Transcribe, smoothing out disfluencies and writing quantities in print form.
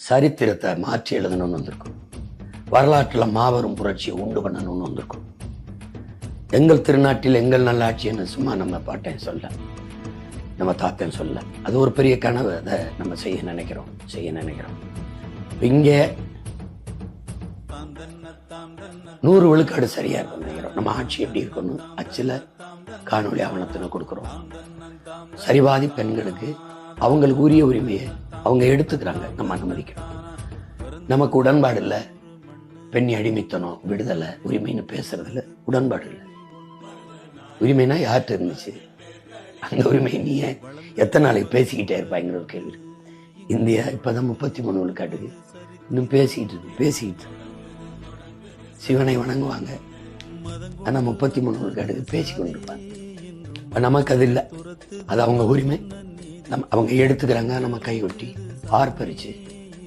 சரித்திரத்தை மாற்றி எழுதணும்னு வந்திருக்கும். வரலாற்றில் மாபெரும் புரட்சியை உண்டு பண்ணணும்னு வந்திருக்கும். எங்கள் திருநாட்டில் எங்கள் நல்லாட்சின்னு சும்மா நம்ம பாட்டேன் சொல்ல, நம்ம தாத்தன் சொல்ல, அது ஒரு பெரிய கனவு. அதை நம்ம செய்ய நினைக்கிறோம். இங்கே 100 விழுக்காடு சரியா இருக்கும் நினைக்கிறோம். நம்ம ஆட்சி எப்படி இருக்கணும் அச்சில் காணொலி ஆவணத்தின கொடுக்குறோம். சரிவாதி பெண்களுக்கு அவங்களுக்கு உரிய உரிமையை அவங்க எடுத்துக்கிறாங்க, நம்ம அனுமதிக்கிறோம். நமக்கு உடன்பாடு இல்லை. பெண்ணி அடிமைத்தனம், விடுதலை, உரிமைன்னு பேசுறதுல உடன்பாடு இல்லை. உரிமைனா யார்கிட்ட இருந்துச்சு? அந்த உரிமை நீ எத்தனை நாளைக்கு பேசிக்கிட்டே இருப்பாங்கிற ஒரு கேள்வி. இந்தியா இப்பதான் 33 விழுக்காட்டுக்கு இன்னும் பேசிக்கிட்டு சிவனை வணங்குவாங்க, ஆனா 33 விழுக்காட்டுக்கு பேசி கொண்டு இருப்பாங்க. நமக்கு அது இல்லை. அது அவங்க உரிமை. அவங்க எடுத்துக்கிறாங்க, நம்ம கைகொட்டி ஆர்ப்பரிச்சு